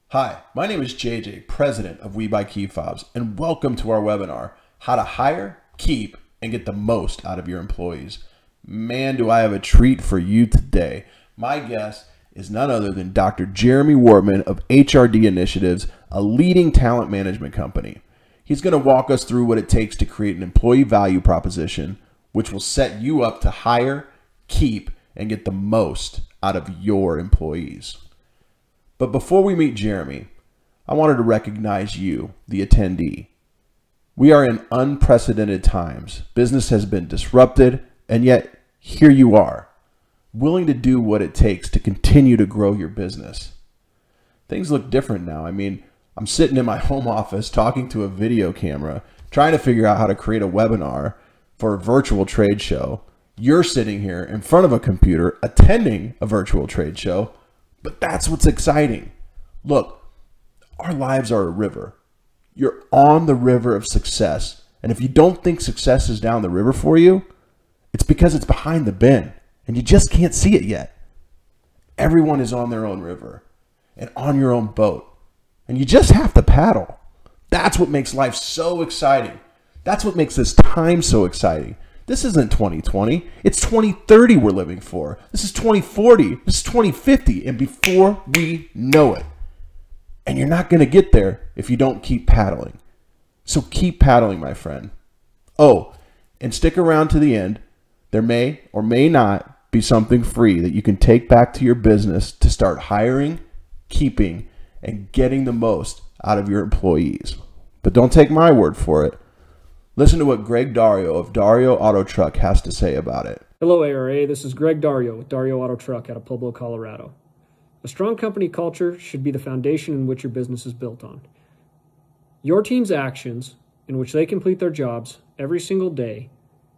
Hi, my name is JJ, president of We Buy Key Fobs, and welcome to our webinar, How to Hire, Keep, and Get the Most Out of Your Employees. Man, do I have a treat for you today. My guest is none other than Dr. Jeremy Wartman of HRD Initiatives, a leading talent management company. He's going to walk us through what it takes to create an employee value proposition, which will set you up to hire, keep, and get the most out of your employees. But before we meet Jeremy, I wanted to recognize you, the attendee. We are in unprecedented times. Business has been disrupted, and yet here you are, willing to do what it takes to continue to grow your business. Things look different now. I mean, I'm sitting in my home office talking to a video camera, trying to figure out how to create a webinar for a virtual trade show. You're sitting here in front of a computer attending a virtual trade show. But that's what's exciting. Look, our lives are a river. You're on the river of success. And if you don't think success is down the river for you, it's because it's behind the bend and you just can't see it yet. Everyone is on their own river and on your own boat. And you just have to paddle. That's what makes life so exciting. That's what makes this time so exciting. This isn't 2020. It's 2030 we're living for. This is 2040. This is 2050. And before we know it. And you're not going to get there if you don't keep paddling. So keep paddling, my friend. Oh, and stick around to the end. There may or may not be something free that you can take back to your business to start hiring, keeping, and getting the most out of your employees. But don't take my word for it. Listen to what Greg Dario of Dario Auto Truck has to say about it. Hello, ARA. This is Greg Dario with Dario Auto Truck out of Pueblo, Colorado. A strong company culture should be the foundation in which your business is built on. Your team's actions, in which they complete their jobs every single day,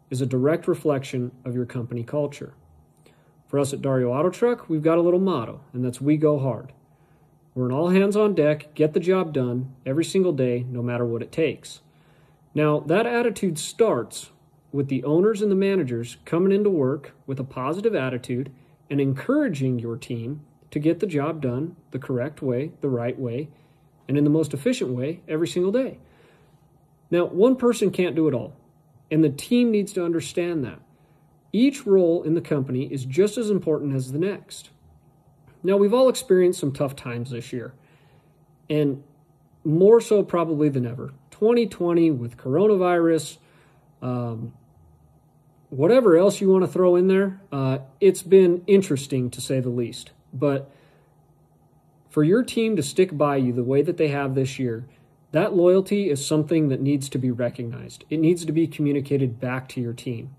is a direct reflection of your company culture. For us at Dario Auto Truck, we've got a little motto, and that's we go hard. We're an all hands on deck, get the job done every single day, no matter what it takes. Now, that attitude starts with the owners and the managers coming into work with a positive attitude and encouraging your team to get the job done the correct way, the right way, and in the most efficient way every single day. Now, one person can't do it all, and the team needs to understand that. Each role in the company is just as important as the next. Now, we've all experienced some tough times this year, and more so probably than ever. 2020 with coronavirus, whatever else you want to throw in there, it's been interesting to say the least. But for your team to stick by you the way that they have this year, that loyalty is something that needs to be recognized. It needs to be communicated back to your team.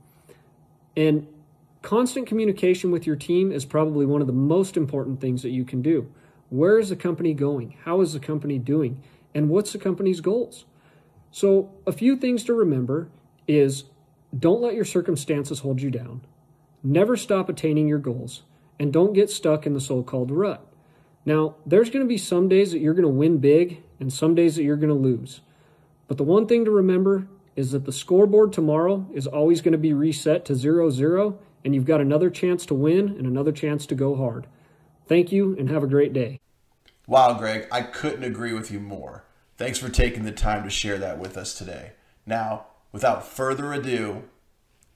And constant communication with your team is probably one of the most important things that you can do. Where is the company going? How is the company doing? And what's the company's goals? So a few things to remember is don't let your circumstances hold you down. Never stop attaining your goals. And don't get stuck in the so-called rut. Now, there's going to be some days that you're going to win big and some days that you're going to lose. But the one thing to remember is that the scoreboard tomorrow is always going to be reset to 0-0, and you've got another chance to win and another chance to go hard. Thank you and have a great day. Wow, Greg, I couldn't agree with you more. Thanks for taking the time to share that with us today. Now, without further ado,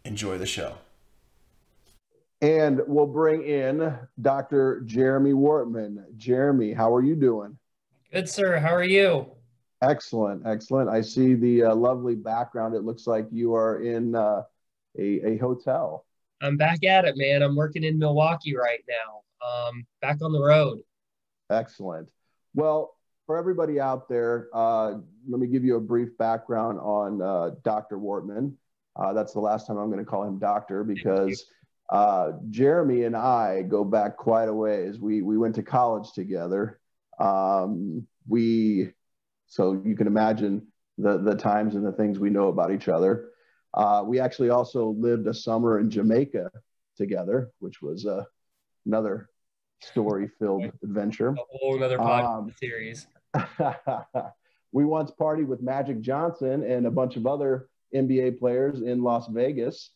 enjoy the show. And we'll bring in Dr. Jeremy Wartman. Jeremy, how are you doing? Good, sir. How are you? Excellent, excellent. I see the lovely background. It looks like you are in a hotel. I'm back at it, man. I'm working in Milwaukee right now. Back on the road. Excellent. Well, for everybody out there, let me give you a brief background on Dr. Wartman. That's the last time I'm going to call him doctor because Jeremy and I go back quite a ways. We went to college together. So you can imagine the times and the things we know about each other. We actually also lived a summer in Jamaica together, which was another story-filled adventure. A whole other podcast series. We once partied with Magic Johnson and a bunch of other NBA players in Las Vegas.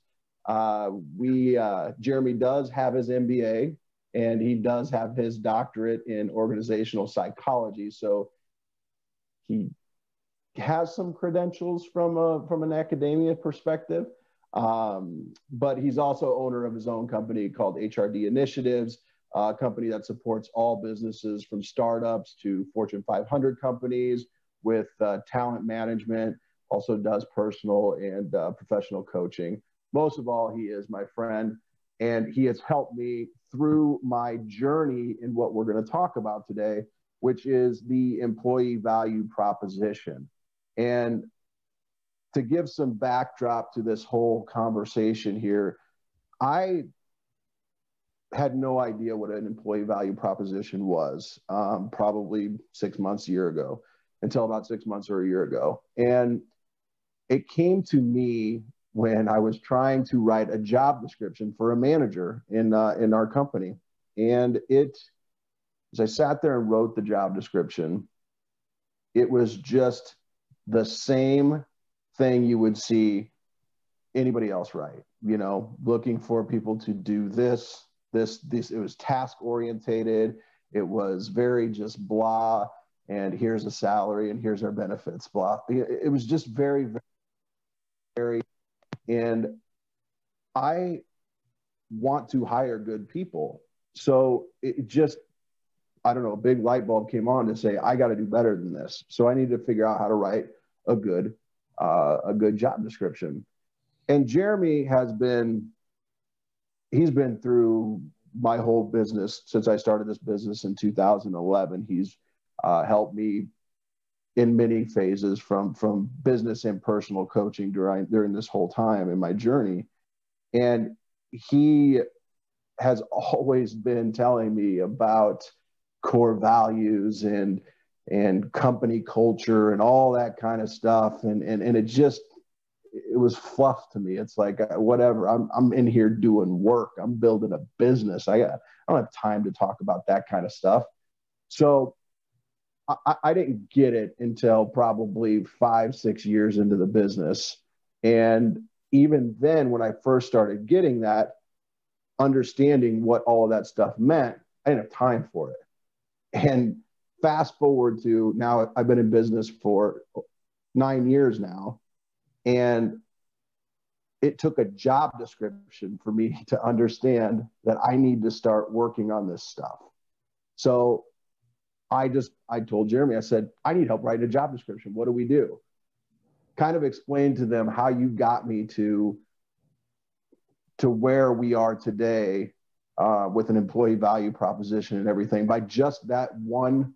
Jeremy does have his MBA, and he does have his doctorate in organizational psychology. So he has some credentials from an academia perspective, but he's also owner of his own company called HRD Initiatives, a company that supports all businesses from startups to Fortune 500 companies with talent management, also does personal and professional coaching. Most of all, he is my friend, and he has helped me through my journey in what we're going to talk about today, which is the employee value proposition. And to give some backdrop to this whole conversation here, I had no idea what an employee value proposition was, probably 6 months, a year ago, until about 6 months or a year ago. And it came to me when I was trying to write a job description for a manager in our company. And as I sat there and wrote the job description, it was just the same thing you would see anybody else write, looking for people to do this. It was task orientated. It was very just blah, and here's a salary and here's our benefits, blah. It was just very, very, very, and I want to hire good people. So it just, I don't know, a big light bulb came on to say, I got to do better than this. So I need to figure out how to write a good job description. And Jeremy he's been through my whole business since I started this business in 2011. He's helped me in many phases from business and personal coaching during this whole time in my journey. And he has always been telling me about core values and company culture and all that kind of stuff. And it was fluff to me. It's like, whatever, I'm in here doing work. I'm building a business. I don't have time to talk about that kind of stuff. So I didn't get it until probably 5-6 years into the business. And even then, when I first started getting that, understanding what all of that stuff meant, I didn't have time for it. And fast forward to now, I've been in business for 9 years now. And it took a job description for me to understand that I need to start working on this stuff. So I told Jeremy, I said, I need help writing a job description. What do we do? Kind of explain to them how you got me to where we are today with an employee value proposition and everything by just that one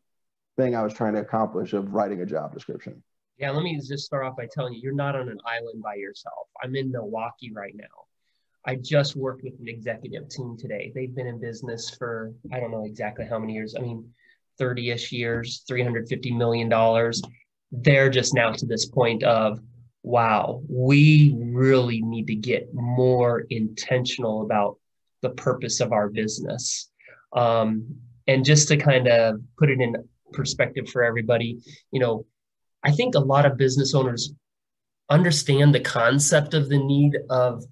thing I was trying to accomplish of writing a job description. Yeah, let me just start off by telling you, you're not on an island by yourself. I'm in Milwaukee right now. I just worked with an executive team today. They've been in business for, I don't know exactly how many years. 30-ish years, $350 million. They're just now to this point of, wow, we really need to get more intentional about the purpose of our business. And just to kind of put it in perspective for everybody, I think a lot of business owners understand the concept of the need of,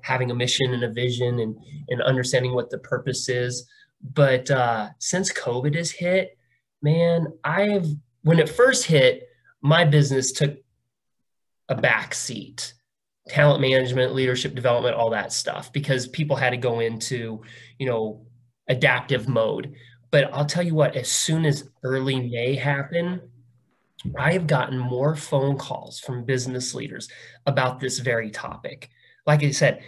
having a mission and a vision and understanding what the purpose is. But since COVID has hit, man, when it first hit, my business took a back seat. Talent management, leadership development, all that stuff, because people had to go into, adaptive mode. But I'll tell you what, as soon as early May happened, I have gotten more phone calls from business leaders about this very topic. Like I said,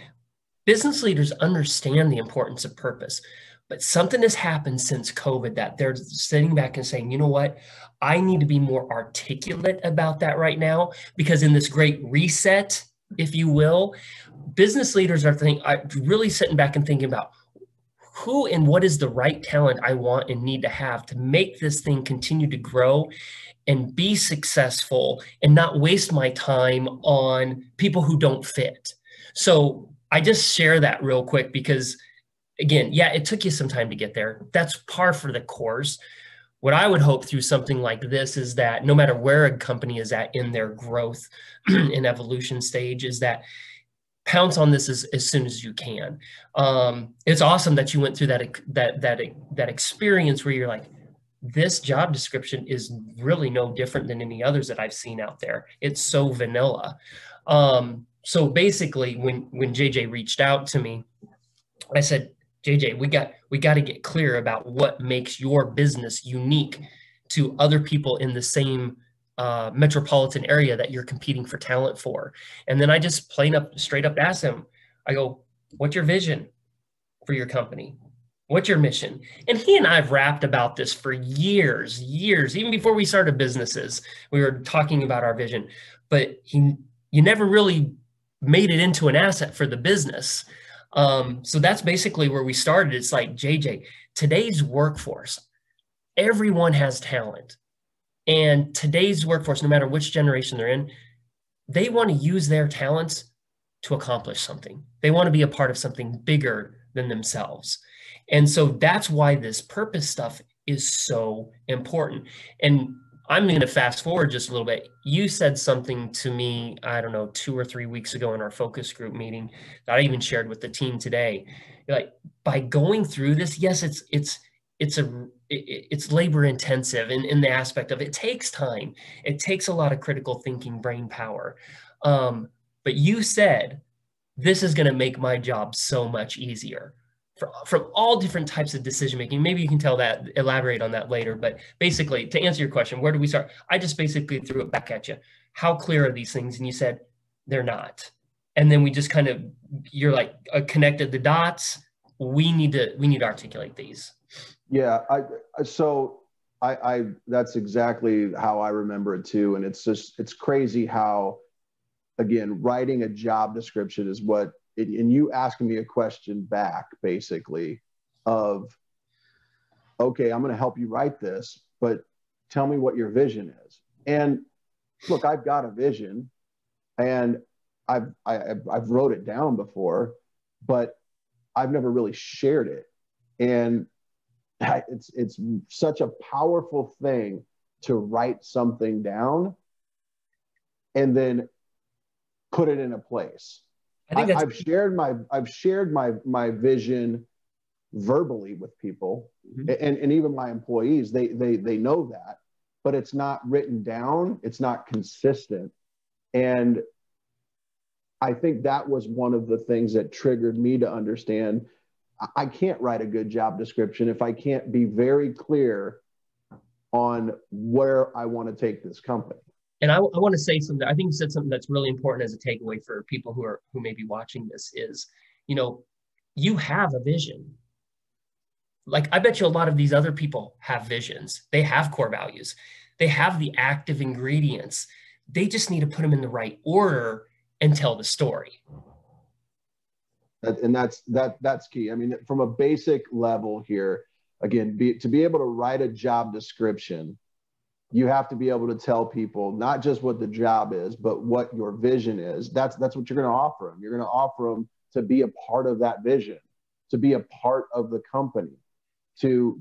business leaders understand the importance of purpose, but something has happened since COVID that they're sitting back and saying, you know what, I need to be more articulate about that right now, because in this great reset, if you will, business leaders are really sitting back and thinking about who and what is the right talent I want and need to have to make this thing continue to grow and be successful and not waste my time on people who don't fit. So I just share that real quick because, again, yeah, it took you some time to get there. That's par for the course. What I would hope through something like this is that no matter where a company is at in their growth and evolution stage, is that pounce on this as soon as you can. It's awesome that you went through that experience where you're like, this job description is really no different than any others that I've seen out there. It's so vanilla. So basically, when JJ reached out to me, I said, JJ, we got to get clear about what makes your business unique to other people in the same metropolitan area that you're competing for talent for. And then I just straight up asked him, I go, what's your vision for your company? What's your mission? And he and I have rapped about this for years, even before we started businesses. We were talking about our vision, but you never really made it into an asset for the business. So that's basically where we started. It's like, JJ, today's workforce, everyone has talent. And today's workforce, no matter which generation they're in, they want to use their talents to accomplish something. They want to be a part of something bigger than themselves. And so that's why this purpose stuff is so important. And I'm going to fast forward just a little bit. You said something to me, I don't know, 2 or 3 weeks ago in our focus group meeting that I even shared with the team today. You're like, by going through this, yes, it's labor intensive in the aspect of it takes time. It takes a lot of critical thinking, brain power. But you said, this is going to make my job so much easier. From all different types of decision making. Maybe you can elaborate on that later. But basically, to answer your question, where do we start? I just basically threw it back at you. How clear are these things? And you said, they're not. And then we just kind of, you're like, connected the dots. We need to articulate these. Yeah. I that's exactly how I remember it too. And it's crazy how, again, writing a job description is what, and you asking me a question back, basically, of, okay, I'm going to help you write this, but tell me what your vision is. And look, I've got a vision, and I've wrote it down before, but I've never really shared it. And it's such a powerful thing to write something down and then put it in a place. I've shared my vision verbally with people, and even my employees. They know that, but it's not written down. It's not consistent, and I think that was one of the things that triggered me to understand I can't write a good job description if I can't be very clear on where I want to take this company. And I want to say something. I think you said something that's really important as a takeaway for people who may be watching this is, you have a vision. Like, I bet you a lot of these other people have visions. They have core values. They have the active ingredients. They just need to put them in the right order and tell the story. And that's key. I mean, from a basic level here, again, to be able to write a job description, you have to be able to tell people not just what the job is, but what your vision is. That's what you're going to offer them. You're going to offer them to be a part of that vision, to be a part of the company, to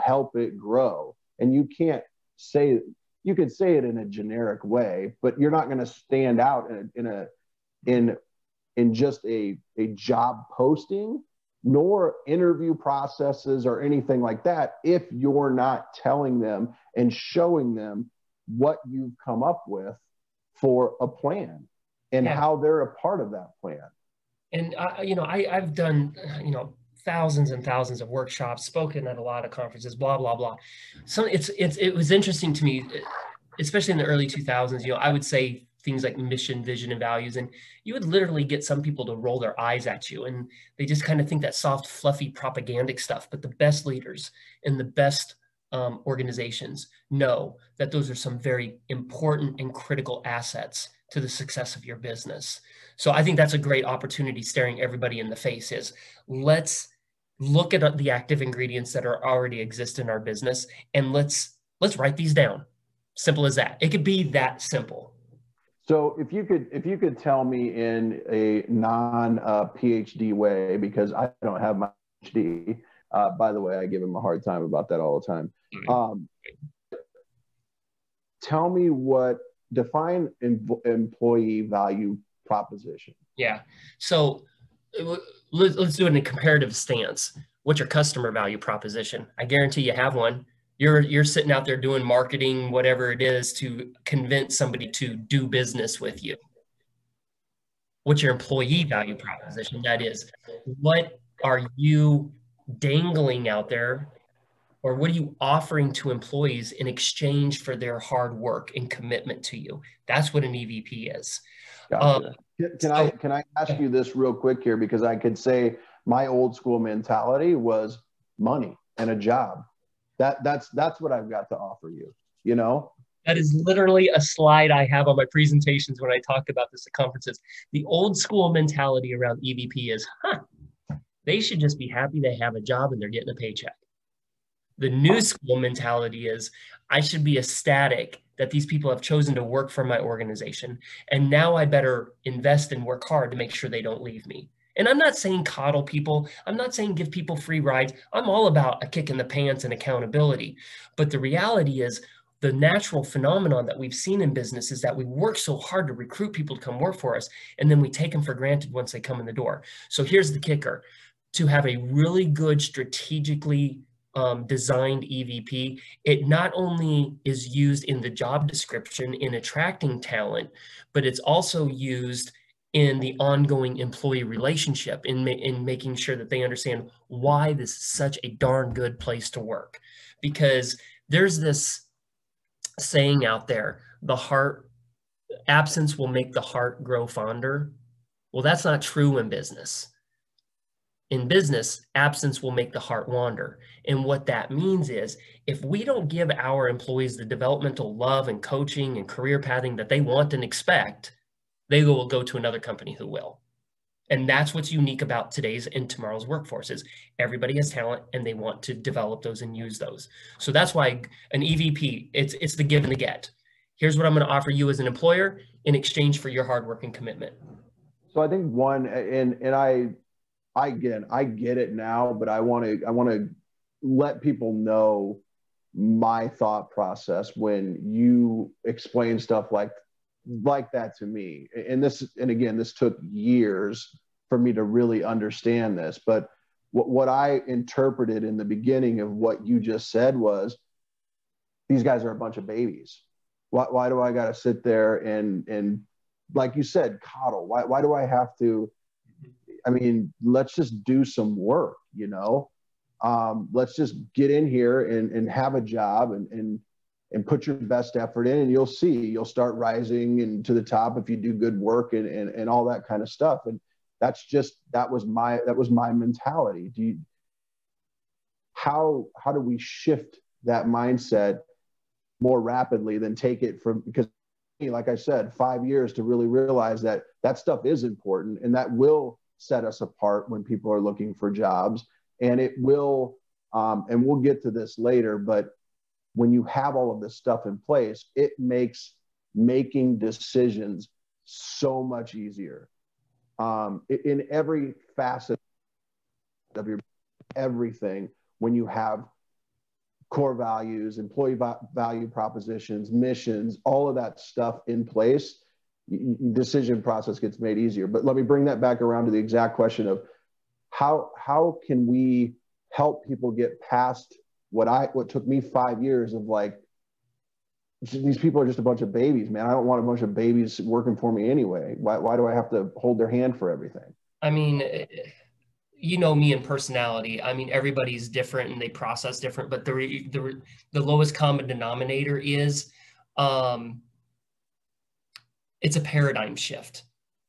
help it grow. And you can't say, you could say it in a generic way, but you're not going to stand out in just a job posting, nor interview processes or anything like that, if you're not telling them and showing them what you've come up with for a plan and how they're a part of that plan. And I've done thousands and thousands of workshops, spoken at a lot of conferences, blah blah blah. So it was interesting to me, especially in the early 2000s. I would say things like mission, vision, and values, and you would literally get some people to roll their eyes at you, and they just kind of think that soft, fluffy, propagandic stuff. But the best leaders and the best organizations know that those are some very important and critical assets to the success of your business. So I think that's a great opportunity, staring everybody in the face, is let's look at the active ingredients that are already exist in our business, and let's write these down. Simple as that. It could be that simple. So if you could tell me in a non-PhD way, because I don't have my PhD, by the way, I give him a hard time about that all the time. Tell me define employee value proposition. Yeah. So let's do it in a comparative stance. What's your customer value proposition? I guarantee you have one. You're sitting out there doing marketing, whatever it is, to convince somebody to do business with you. What's your employee value proposition? That is, what are you dangling out there, or what are you offering to employees in exchange for their hard work and commitment to you? That's what an EVP is. Gotcha. Can I ask you this real quick here? Because I could say my old school mentality was money and a job. That's what I've got to offer you, you know? That is literally a slide I have on my presentations when I talk about this at conferences. The old school mentality around EVP is, they should just be happy they have a job and they're getting a paycheck. The new school mentality is, I should be ecstatic that these people have chosen to work for my organization. And now I better invest and work hard to make sure they don't leave me. And I'm not saying coddle people. I'm not saying give people free rides. I'm all about a kick in the pants and accountability. But the reality is, the natural phenomenon that we've seen in business is that we work so hard to recruit people to come work for us, and then we take them for granted once they come in the door. So here's the kicker. To have a really good strategically designed EVP, it not only is used in the job description in attracting talent, but it's also used in the ongoing employee relationship, in making sure that they understand why this is such a darn good place to work. Because there's this saying out there, absence will make the heart grow fonder. Well, that's not true in business. In business, absence will make the heart wander. And what that means is, if we don't give our employees the developmental love and coaching and career pathing that they want and expect, they will go to another company who will. And that's what's unique about today's and tomorrow's workforce is everybody has talent and they want to develop those and use those. So that's why an EVP, it's the give and the get. Here's what I'm going to offer you as an employer in exchange for your hard work and commitment. So I think one, and I get it now, but I want to let people know my thought process when you explain stuff like that to me. And again, this took years for me to really understand this. But what I interpreted in the beginning of what you just said was, these guys are a bunch of babies. Why do I got to sit there and like you said, coddle? Why do I have to? I mean, let's just do some work, you know? Let's just get in here and have a job and put your best effort in, and you'll see, you'll start rising and to the top if you do good work and all that kind of stuff. And that was my mentality. How do we shift that mindset more rapidly than take it from, because like I said, 5 years to really realize that stuff is important, and that will set us apart when people are looking for jobs. And it will, and we'll get to this later, but when you have all of this stuff in place, it makes making decisions so much easier. In every facet of your everything, when you have core values, employee value propositions, missions, all of that stuff in place, decision process gets made easier. But let me bring that back around to the exact question of how can we help people get past what took me 5 years of like, these people are just a bunch of babies, man. I don't want a bunch of babies working for me anyway. Why do I have to hold their hand for everything? I mean, you know me and personality. I mean, everybody's different and they process different, but the lowest common denominator is it's a paradigm shift.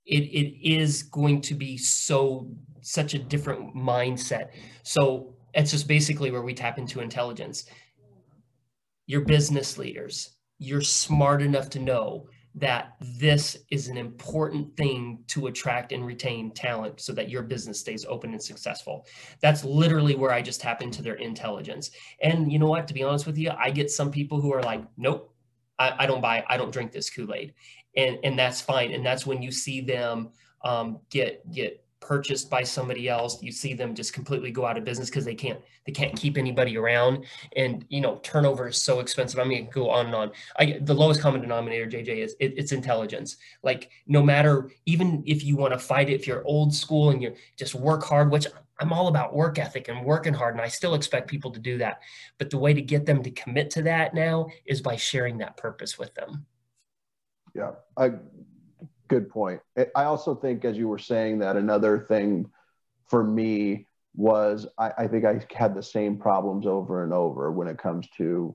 It is going to be such a different mindset. So it's just basically where we tap into intelligence. Your business leaders, you're smart enough to know that this is an important thing to attract and retain talent so that your business stays open and successful. That's literally where I just tap into their intelligence. And you know what, to be honest with you, I get some people who are like, nope, I don't drink this Kool-Aid. And that's fine. And that's when you see them get purchased by somebody else. You see them just completely go out of business because they can't keep anybody around. And, you know, turnover is so expensive. I mean, go on and on. The lowest common denominator, JJ, is it's intelligence. Like, no matter, even if you want to fight it, if you're old school and you just work hard, which I'm all about work ethic and working hard, and I still expect people to do that. But the way to get them to commit to that now is by sharing that purpose with them. Yeah, good point. I also think, as you were saying, that another thing for me was I think I had the same problems over and over when it comes to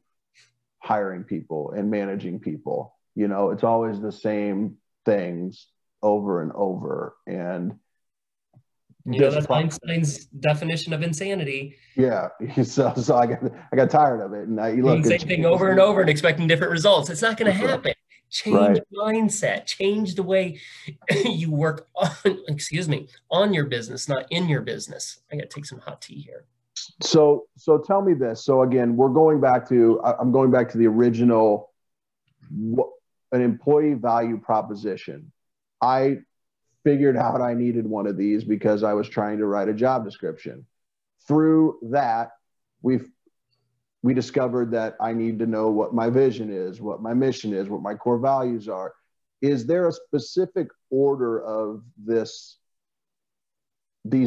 hiring people and managing people. You know, it's always the same things over and over. And you know, that's Einstein's definition of insanity. Yeah, so I got tired of it, and doing the same thing over and over and expecting different results. It's not going to happen. Right. Change mindset, change the way you work on your business, not in your business. I got to take some hot tea here. So tell me this. So again, I'm going back to the original, an employee value proposition. I figured out I needed one of these because I was trying to write a job description. Through that, we discovered that I need to know what my vision is, what my mission is, what my core values are. Is there a specific order of these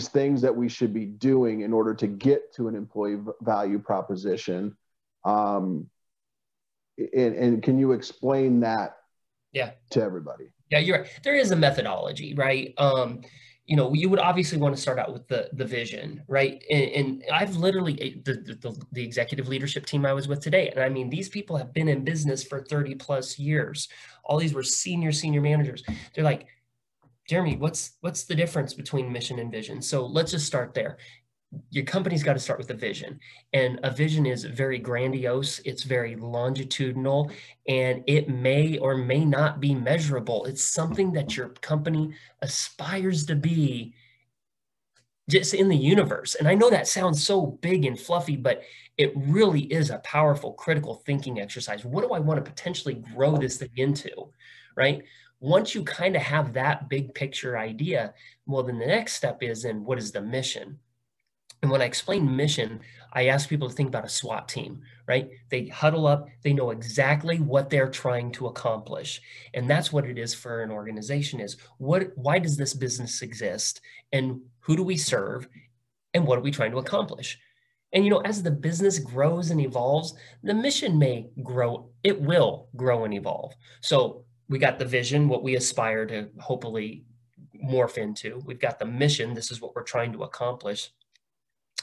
things that we should be doing in order to get to an employee value proposition? And can you explain that to everybody? Yeah, you're right. There is a methodology, right? You know, you would obviously want to start out with the vision, right? And I've literally, the executive leadership team I was with today, and I mean, these people have been in business for 30 plus years. All these were senior managers. They're like, Jeremy, what's the difference between mission and vision? So let's just start there. Your company's got to start with a vision, and a vision is very grandiose. It's very longitudinal, and it may or may not be measurable. It's something that your company aspires to be just in the universe. And I know that sounds so big and fluffy, but it really is a powerful critical thinking exercise. What do I want to potentially grow this thing into, right? Once you kind of have that big picture idea, well, then the next step is, then what is the mission? And when I explain mission, I ask people to think about a SWAT team, right? They huddle up, they know exactly what they're trying to accomplish. And that's what it is for an organization is, why does this business exist? And who do we serve? And what are we trying to accomplish? And, you know, as the business grows and evolves, the mission may grow, it will grow and evolve. So we got the vision, what we aspire to hopefully morph into. We've got the mission, this is what we're trying to accomplish.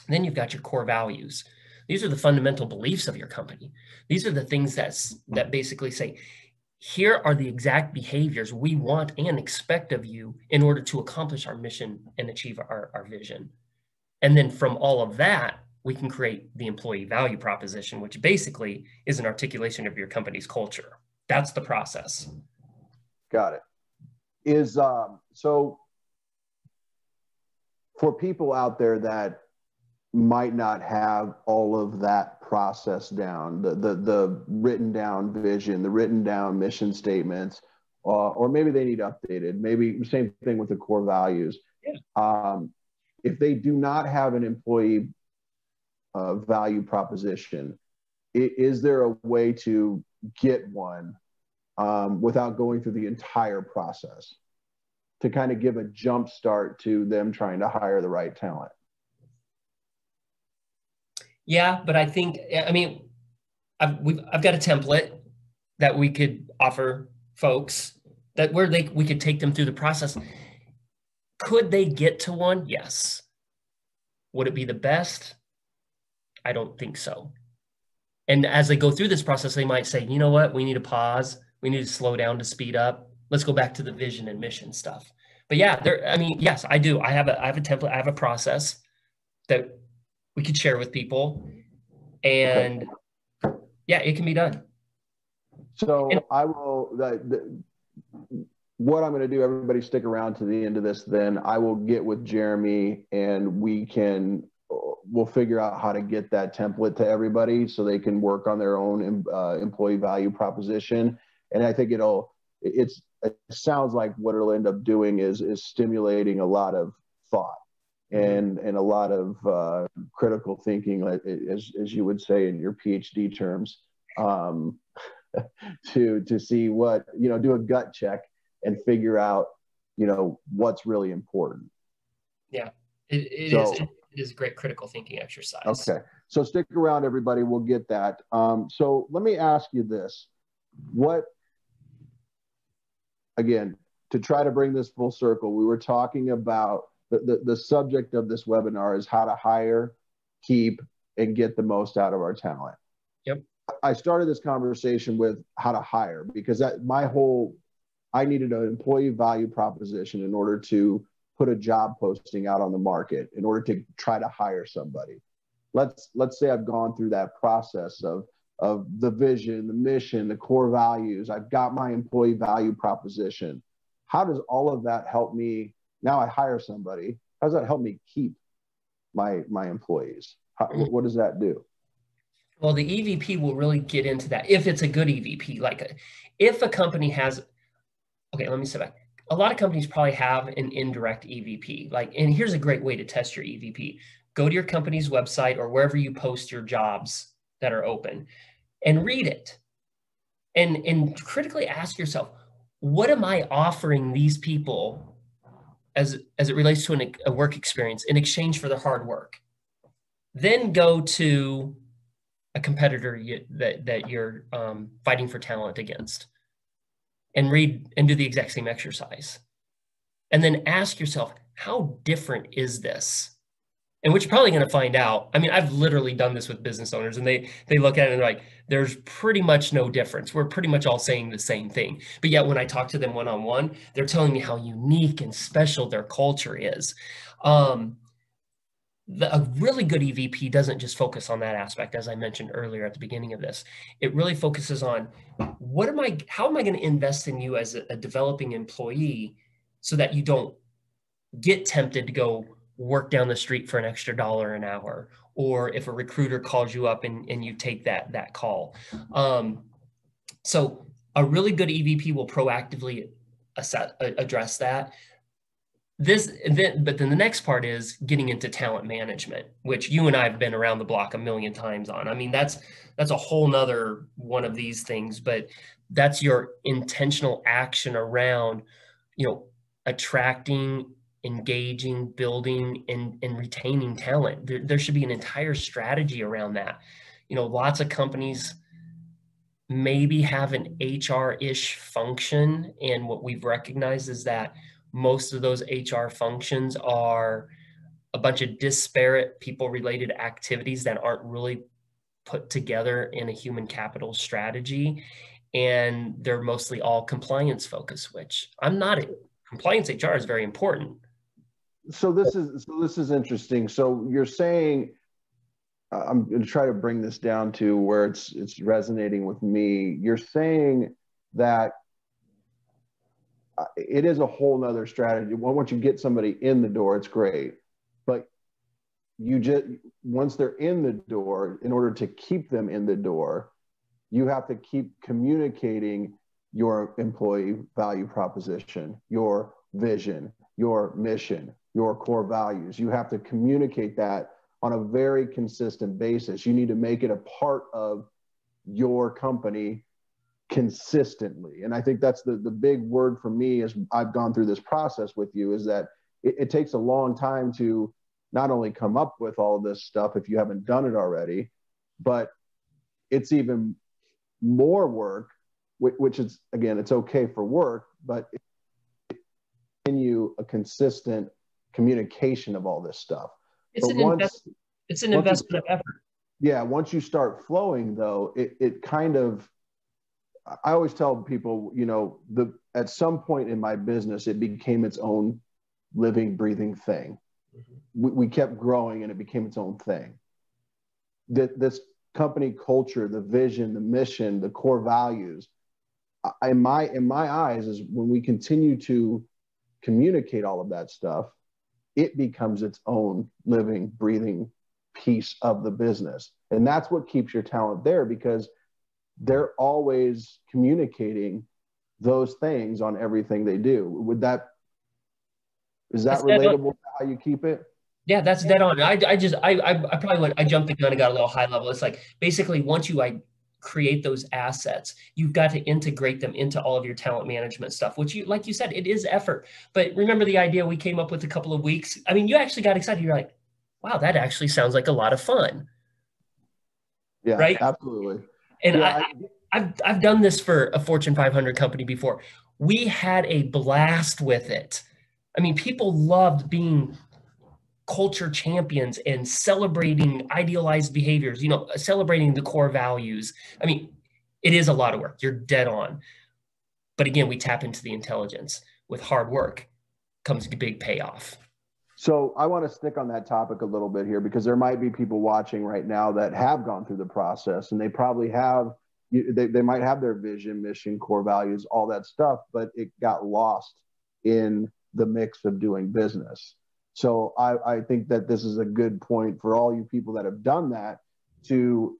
Then you've got your core values. These are the fundamental beliefs of your company. These are the things that basically say, here are the exact behaviors we want and expect of you in order to accomplish our mission and achieve our vision. And then from all of that, we can create the employee value proposition, which basically is an articulation of your company's culture. That's the process. Got it. So for people out there that might not have all of that process down, the written down vision, the written down mission statements, or maybe they need updated, maybe same thing with the core values. Yeah. If they do not have an employee value proposition, is there a way to get one without going through the entire process to kind of give a jump start to them trying to hire the right talent? Yeah, but I think, I mean, I've got a template that we could offer folks that we could take them through the process. Could they get to one? Yes. Would it be the best? I don't think so. And as they go through this process, they might say, you know what, we need to pause. We need to slow down to speed up. Let's go back to the vision and mission stuff. But yeah, yes, I do. I have a template. I have a process that we could share with people, and yeah, it can be done. So I will, what I'm going to do, everybody stick around to the end of this, then I will get with Jeremy and we'll figure out how to get that template to everybody so they can work on their own employee value proposition. And I think it sounds like what it'll end up doing is stimulating a lot of thought and a lot of critical thinking, as you would say in your PhD terms, to see what, do a gut check and figure out, what's really important. Yeah, it is a great critical thinking exercise. Okay, so stick around, everybody. We'll get that. So let me ask you this. Again, to try to bring this full circle, we were talking about the subject of this webinar is how to hire, keep, and get the most out of our talent. Yep. I started this conversation with how to hire because I needed an employee value proposition in order to put a job posting out on the market in order to try to hire somebody. Let's say I've gone through that process of the vision, the mission, the core values. I've got my employee value proposition. How does all of that help me? Now I hire somebody. How does that help me keep my employees? What does that do? Well, the EVP will really get into that if it's a good EVP. If a company has, okay, let me step back. A lot of companies probably have an indirect EVP. And here's a great way to test your EVP. Go to your company's website or wherever you post your jobs that are open and read it. And critically ask yourself, what am I offering these people as it relates to a work experience in exchange for their hard work? Then go to a competitor that you're fighting for talent against and read and do the exact same exercise. And then ask yourself, how different is this? And what you're probably going to find out, I mean, I've literally done this with business owners and they look at it and they're like, there's pretty much no difference. We're pretty much all saying the same thing. But yet when I talk to them one-on-one, they're telling me how unique and special their culture is. A really good EVP doesn't just focus on that aspect, as I mentioned earlier at the beginning of this. It really focuses on how am I going to invest in you as a developing employee so that you don't get tempted to go work down the street for an extra $1 an hour, or if a recruiter calls you up and you take that call. So a really good EVP will proactively address that. But then the next part is getting into talent management, which you and I have been around the block a million times on. I mean, that's a whole nother one of these things, but that's your intentional action around, attracting, engaging, building, and retaining talent. There should be an entire strategy around that. Lots of companies maybe have an HR-ish function, and what we've recognized is that most of those HR functions are a bunch of disparate people-related activities that aren't really put together in a human capital strategy, and they're mostly all compliance focused, which compliance HR is very important. So this is interesting. So you're saying, I'm going to try to bring this down to where it's resonating with me. You're saying that it is a whole nother strategy. Once you get somebody in the door, it's great. But once they're in the door, in order to keep them in the door, you have to keep communicating your employee value proposition, your vision, your mission, your core values. You have to communicate that on a very consistent basis. You need to make it a part of your company consistently. And I think that's the big word for me as I've gone through this process with you, is that it takes a long time to not only come up with all of this stuff if you haven't done it already, but it's even more work, which is, again, it's okay for work, but continue a consistent communication of all this stuff. It's an investment of effort. Yeah, once you start flowing, though, it kind of, I always tell people, at some point in my business, it became its own living, breathing thing. We kept growing and it became its own thing. This company culture, the vision, the mission, the core values, in my eyes, is when we continue to communicate all of that stuff, it becomes its own living, breathing piece of the business. And that's what keeps your talent there, because they're always communicating those things on everything they do. Is that relatable to how you keep it? Yeah, that's dead on. I jumped the gun and got a little high level. It's like basically once you create those assets, you've got to integrate them into all of your talent management stuff, which you, like you said, it is effort. But remember the idea we came up with a couple of weeks? I mean, you actually got excited. You're like, wow, that actually sounds like a lot of fun. Yeah, right? Absolutely. And yeah, I've done this for a Fortune 500 company before. We had a blast with it. I mean, people loved being culture champions and celebrating idealized behaviors, you know, celebrating the core values. I mean, it is a lot of work. You're dead on. But again, we tap into the intelligence. With hard work comes a big payoff. So I want to stick on that topic a little bit here, because there might be people watching right now that have gone through the process, and they probably have, they might have their vision, mission, core values, all that stuff, but it got lost in the mix of doing business. So I think that this is a good point for all you people that have done that to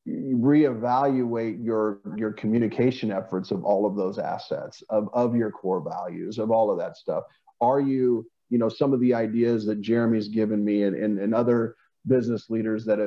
reevaluate your communication efforts of all of those assets, of your core values, of all of that stuff. Are you, some of the ideas that Jeremy's given me and other business leaders that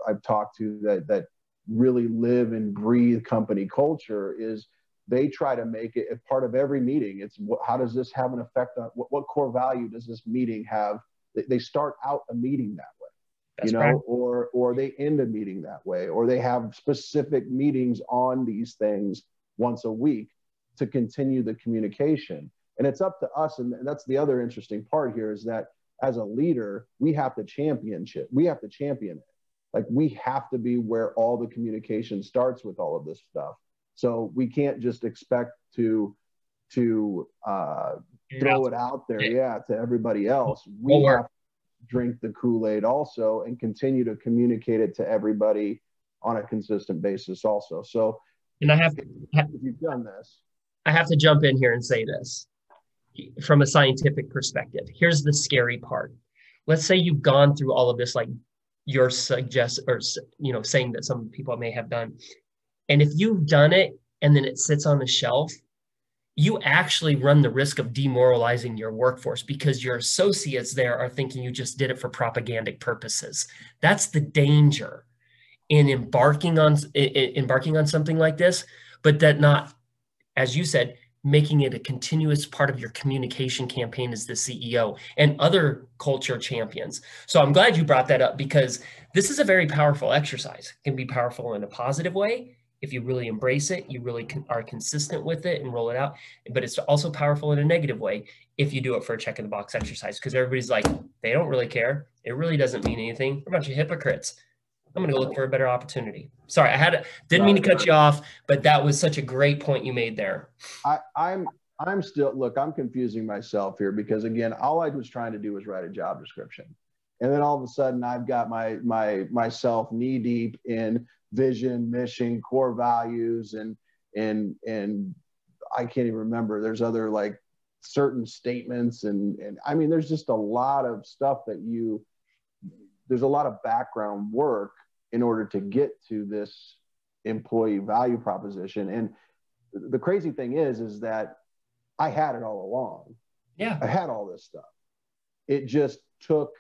I've talked to that really live and breathe company culture is they try to make it a part of every meeting. It's how does this have an effect on what core value does this meeting have? They start out a meeting that way, That's right. or they end a meeting that way, or they have specific meetings on these things once a week to continue the communication. And it's up to us. And that's the other interesting part here is that as a leader, we have to champion it. We have to champion it. Like we have to be where all the communication starts with all of this stuff. So we can't just expect to throw it out there, to everybody else. We have to drink the Kool-Aid also and continue to communicate it to everybody on a consistent basis also. So, and if you've done this, I have to jump in here and say this from a scientific perspective. Here's the scary part. Let's say you've gone through all of this, like you're saying that some people may have done. And if you've done it and then it sits on the shelf, you actually run the risk of demoralizing your workforce because your associates there are thinking you just did it for propagandic purposes. That's the danger in embarking on something like this, but that not, as you said, making it a continuous part of your communication campaign as the CEO and other culture champions. So I'm glad you brought that up because this is a very powerful exercise. It can be powerful in a positive way. If you really embrace it, you really are consistent with it and roll it out. But it's also powerful in a negative way if you do it for a check in the box exercise, because everybody's like, they don't really care. It really doesn't mean anything. We're a bunch of hypocrites. I'm going to go look for a better opportunity. Sorry, didn't mean to cut you off, but that was such a great point you made there. I'm still, look, I'm confusing myself here because again, all I was trying to do was write a job description. And then all of a sudden I've got myself knee deep in vision, mission, core values, and I can't even remember. There's other like certain statements and I mean, there's just a lot of stuff there's a lot of background work in order to get to this employee value proposition. And the crazy thing is that I had it all along. Yeah. I had all this stuff. It just took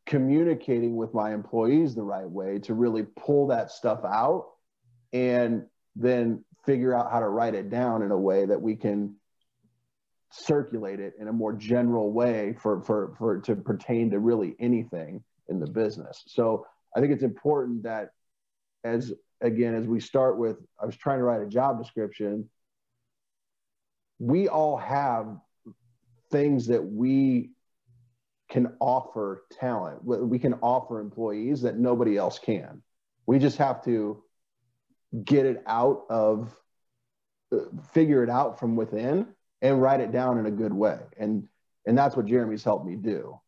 communicating with my employees the right way to really pull that stuff out and then figure out how to write it down in a way that we can circulate it in a more general way for to pertain to really anything in the business. So I think it's important that as we start with, I was trying to write a job description. We all have things that we can offer talent. We can offer employees that nobody else can. We just have to get it figure it out from within and write it down in a good way. And that's what Jeremy's helped me do.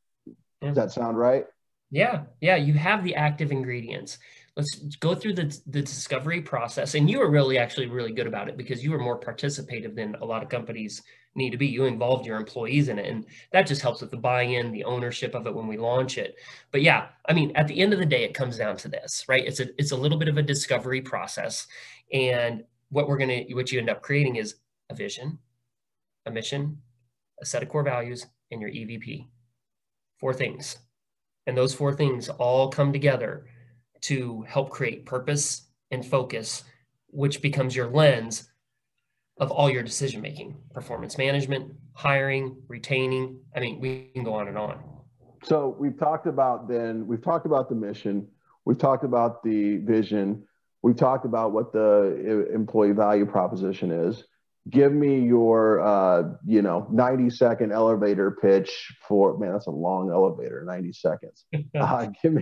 Does that sound right? Yeah. You have the active ingredients. Let's go through the discovery process. And you were actually really good about it because you were more participative than a lot of companies need to be. You involved your employees in it. And that just helps with the buy-in, the ownership of it when we launch it. But yeah, I mean, at the end of the day, it comes down to this, right? It's a little bit of a discovery process. And what you end up creating is a vision, a mission, a set of core values, and your EVP. 4 things. And those 4 things all come together to help create purpose and focus, which becomes your lens of all your decision making, performance management, hiring, retaining. I mean, we can go on and on. So we've talked about the mission, we've talked about the vision, we've talked about what the employee value proposition is. Give me your 90-second elevator pitch for, man, that's a long elevator, 90 seconds. Give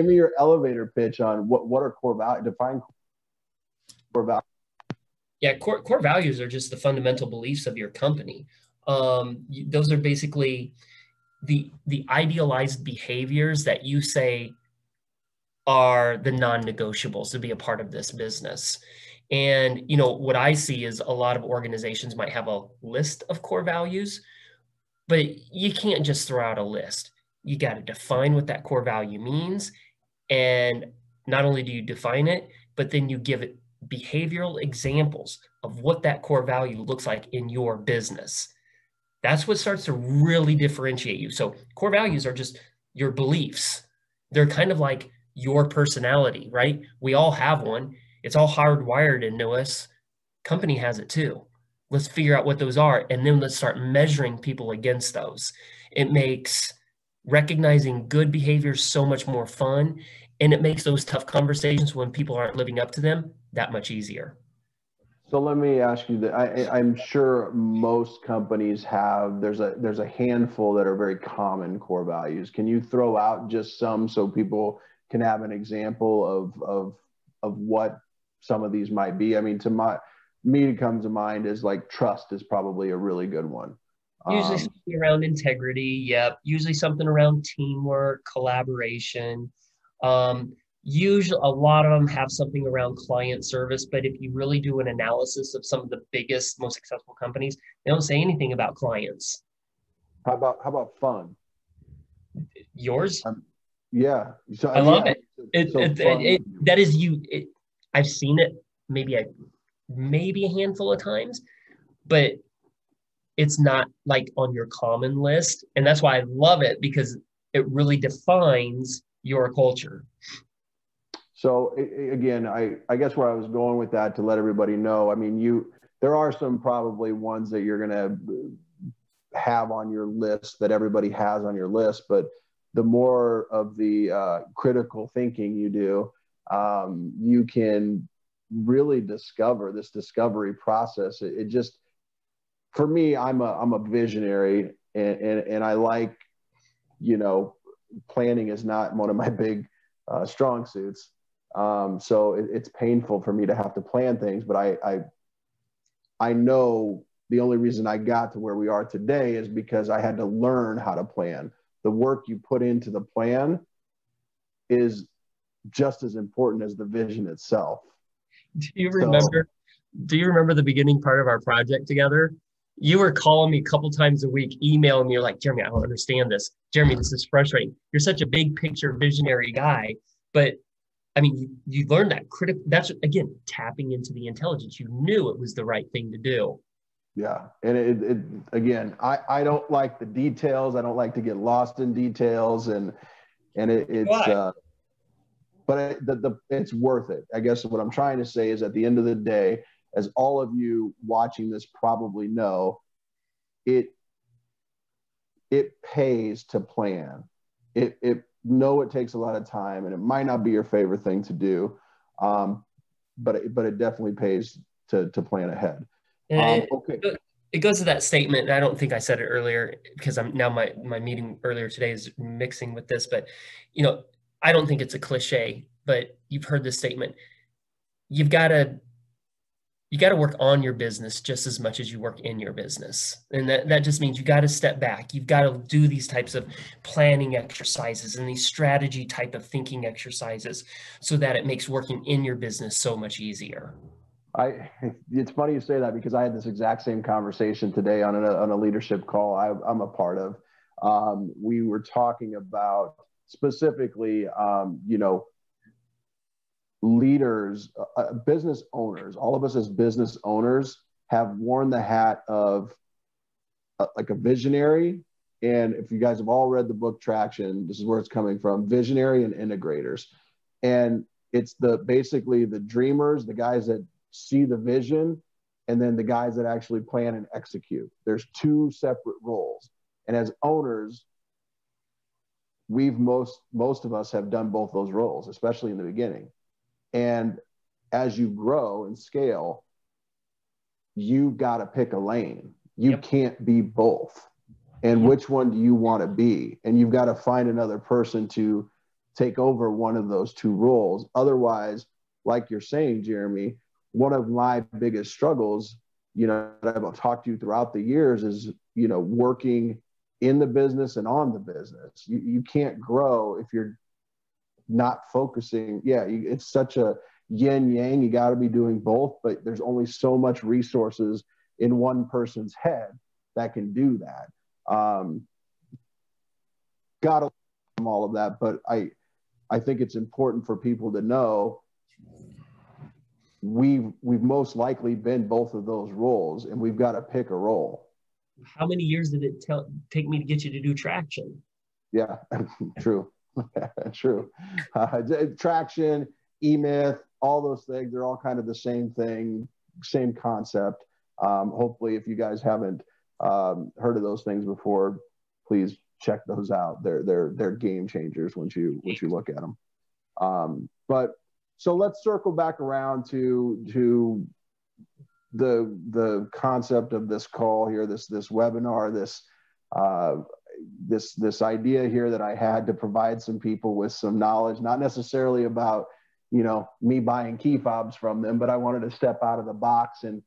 me your elevator pitch on what are core values. Define core values. Yeah, core values are just the fundamental beliefs of your company. Those are basically the idealized behaviors that you say are the non-negotiables to be a part of this business. And, what I see is a lot of organizations might have a list of core values, but you can't just throw out a list. You got to define what that core value means. And not only do you define it, but then you give it behavioral examples of what that core value looks like in your business. That's what starts to really differentiate you. So core values are just your beliefs. They're kind of like your personality, right? We all have one. It's all hardwired into us. Company has it too. Let's figure out what those are, and then let's start measuring people against those. It makes recognizing good behaviors so much more fun, and it makes those tough conversations when people aren't living up to them that much easier. So let me ask you that. I'm sure most companies have, there's a handful that are very common core values. Can you throw out just some so people can have an example of what some of these might be? I mean, to comes to mind is like trust is probably a really good one. Usually something around integrity. Yep. Usually something around teamwork, collaboration. Usually a lot of them have something around client service, but if you really do an analysis of some of the biggest, most successful companies, they don't say anything about clients. How about fun? Yours? Yeah. So, I love it. That is you. I've seen it maybe a handful of times, but it's not like on your common list. And that's why I love it, because it really defines your culture. So again, I guess where I was going with that, to let everybody know, I mean, there are some probably ones that you're going to have on your list that everybody has on your list, but the more of the critical thinking you do, you can really discover this discovery process. It just, for me, I'm a visionary, and I like, planning is not one of my big strong suits. So it's painful for me to have to plan things, but I know the only reason I got to where we are today is because I had to learn how to plan. The work you put into the plan is just as important as the vision itself. Do you remember the beginning part of our project together? You were calling me a couple times a week, emailing me. You're like, Jeremy, I don't understand this. Jeremy, this is frustrating. You're such a big picture visionary guy. But I mean, you learned that that's, again, tapping into the intelligence. You knew it was the right thing to do. Yeah. And again, I don't like the details. I don't like to get lost in details, but it's worth it. I guess what I'm trying to say is, at the end of the day, as all of you watching this probably know, it pays to plan. It takes a lot of time, and it might not be your favorite thing to do, but it definitely pays to plan ahead. Okay. It goes to that statement. I don't think I said it earlier, because my meeting earlier today is mixing with this, but I don't think it's a cliche, but you've heard this statement. You got to work on your business just as much as you work in your business. And that just means you got to step back. You've got to do these types of planning exercises and these strategy type of thinking exercises, so that it makes working in your business so much easier. It's funny you say that, because I had this exact same conversation today on a leadership call I'm a part of. We were talking about specifically, leaders, business owners. All of us as business owners have worn the hat of like a visionary. And if you guys have all read the book Traction, this is where it's coming from: visionary and integrators. And it's basically the dreamers, the guys that see the vision, and then the guys that actually plan and execute. There's two separate roles. And as owners, most of us have done both those roles, especially in the beginning. And as you grow and scale, you've got to pick a lane. You can't be both. And which one do you want to be? And you've got to find another person to take over one of those two roles. Otherwise, like you're saying, Jeremy, one of my biggest struggles, that I've talked to you throughout the years is, working in the business and on the business. You can't grow if you're not focusing. It's such a yin yang. You got to be doing both, but there's only so much resources in one person's head that can do that. Got to from all of that, but I think it's important for people to know we've most likely been both of those roles, and we've got to pick a role. How many years did it take me to get you to do Traction? Yeah, true. True. Traction, E-Myth, all those things, they're all kind of the same thing, same concept. Hopefully, if you guys haven't heard of those things before, please check those out. They're game changers once you look at them. But so let's circle back around to the concept of this call here, this webinar, this idea here that I had to provide some people with some knowledge, not necessarily about me buying key fobs from them, but I wanted to step out of the box and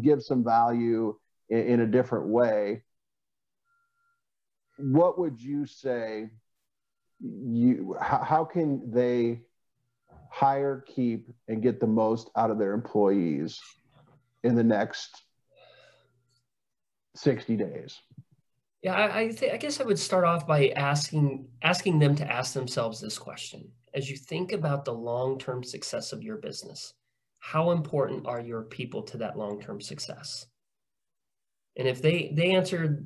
give some value in a different way. What would you say, how can they hire, keep, and get the most out of their employees in the next 60 days? Yeah, I guess I would start off by asking them to ask themselves this question. As you think about the long-term success of your business, how important are your people to that long-term success? And if they answer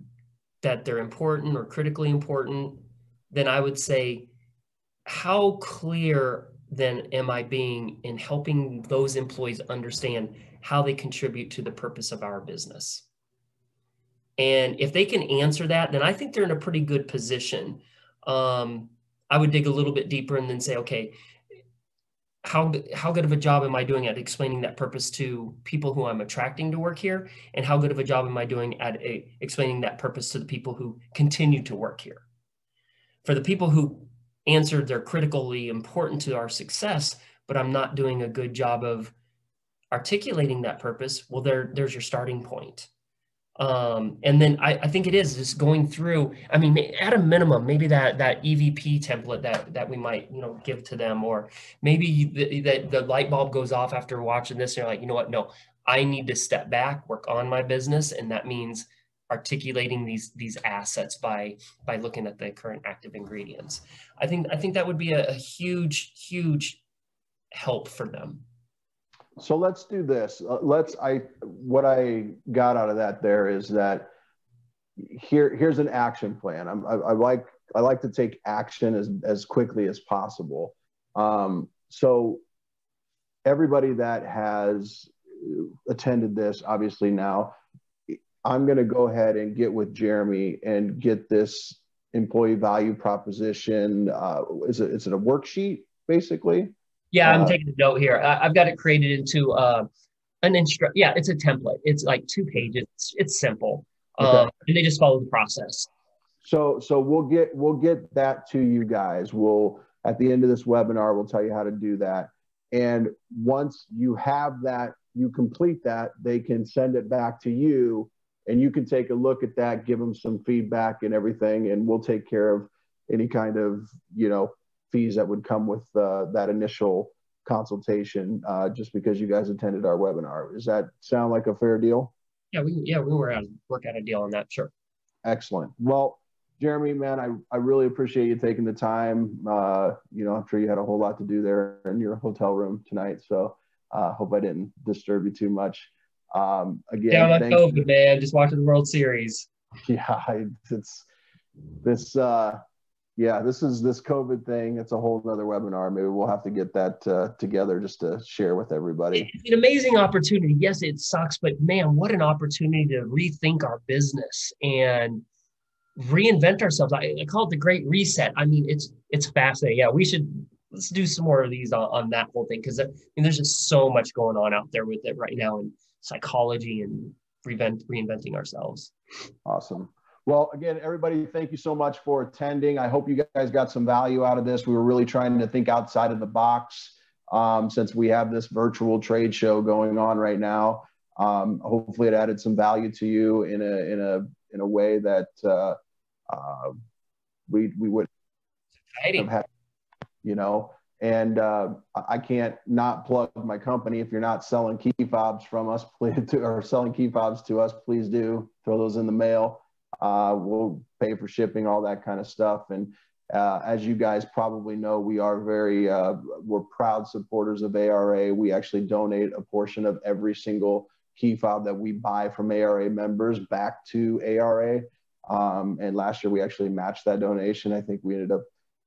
that they're important or critically important, then I would say, how clear then am I being in helping those employees understand how they contribute to the purpose of our business? And if they can answer that, then I think they're in a pretty good position. I would dig a little bit deeper and then say, okay, how good of a job am I doing at explaining that purpose to people who I'm attracting to work here? And how good of a job am I doing at explaining that purpose to the people who continue to work here? For the people who answered they're critically important to our success, but I'm not doing a good job of articulating that purpose, well, there's your starting point. And then I think it is just going through, I mean, at a minimum, maybe that EVP template that we might, give to them, or maybe the light bulb goes off after watching this and you're like, you know what, no, I need to step back, work on my business. And that means articulating these assets by looking at the current active ingredients. I think that would be a huge, huge help for them. So let's do this. What I got out of that there is that here's an action plan. I like to take action as quickly as possible. So everybody that has attended this, obviously now, I'm going to go ahead and get with Jeremy and get this employee value proposition. Is it a worksheet, basically? Yeah, I'm taking a note here. I've got it created into it's a template. It's like 2 pages. It's simple. Okay. And they just follow the process. So we'll get that to you guys. We'll, at the end of this webinar, we'll tell you how to do that. And once you have that, you complete that, they can send it back to you and you can take a look at that, give them some feedback and everything. And we'll take care of any kind of, fees that would come with that initial consultation, just because you guys attended our webinar. Does that sound like a fair deal? Yeah, we work out a deal on that. Sure. Excellent. Well, Jeremy, man, I really appreciate you taking the time. I'm sure you had a whole lot to do there in your hotel room tonight. So hope I didn't disturb you too much. Again, yeah, I'm COVID, man. Just watching the World Series. Yeah, it's this. Yeah, this COVID thing. It's a whole other webinar. Maybe we'll have to get that together just to share with everybody. It's an amazing opportunity. Yes, it sucks, but man, what an opportunity to rethink our business and reinvent ourselves. I call it the Great Reset. I mean, it's fascinating. Yeah, let's do some more of these on that whole thing, because I mean, there's just so much going on out there with it right now in psychology and reinventing ourselves. Awesome. Well, again, everybody, thank you so much for attending. I hope you guys got some value out of this. We were really trying to think outside of the box since we have this virtual trade show going on right now. Hopefully, it added some value to you in a way that we would have had, you know. And I can't not plug my company. If you're not selling key fobs from us, or selling key fobs to us, please do throw those in the mail. We'll pay for shipping, all that kind of stuff. And as you guys probably know, we are we're proud supporters of ARA. We actually donate a portion of every single key fob that we buy from ARA members back to ARA. And last year we actually matched that donation. I think we ended up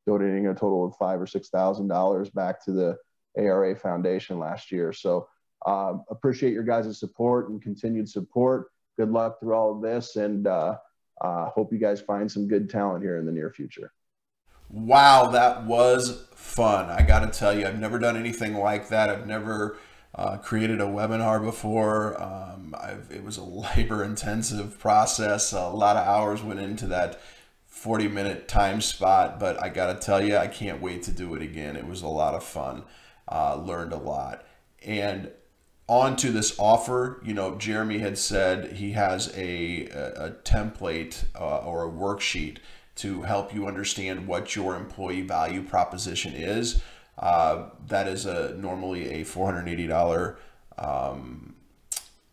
donating a total of $5,000 or $6,000 back to the ARA Foundation last year. So appreciate your guys' support and continued support. Good luck through all of this, and hope you guys find some good talent here in the near future. Wow, that was fun. I got to tell you, I've never done anything like that. I've never created a webinar before. It was a labor-intensive process. A lot of hours went into that 40-minute time spot, but I got to tell you, I can't wait to do it again. It was a lot of fun. Learned a lot. And on to this offer, you know, Jeremy had said he has a template or a worksheet to help you understand what your employee value proposition is. That is normally a $480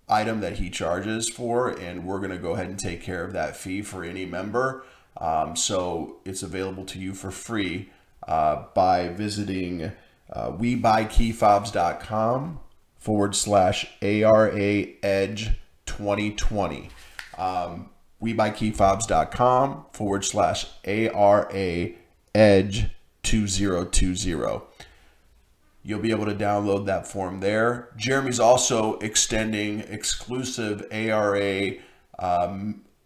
item that he charges for, and we're going to go ahead and take care of that fee for any member. So it's available to you for free by visiting webuykeefobs.com/ARA Edge 2020. webuykeefobs.com/ARA Edge 2020. You'll be able to download that form there. Jeremy's also extending exclusive ARA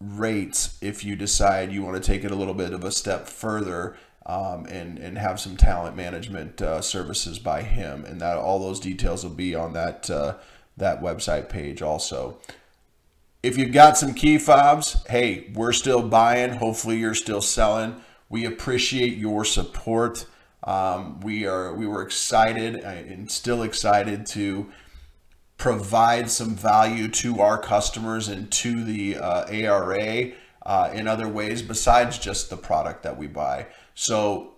rates if you decide you want to take it a little bit of a step further and have some talent management services by him. And that all those details will be on that website page also. If you've got some key fobs, hey, we're still buying. Hopefully you're still selling. We appreciate your support. We were excited and still excited to provide some value to our customers and to the ARA in other ways besides just the product that we buy. So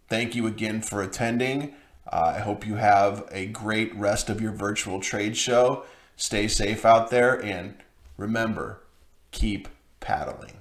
thank you again for attending. I hope you have a great rest of your virtual trade show. Stay safe out there, and remember, keep paddling.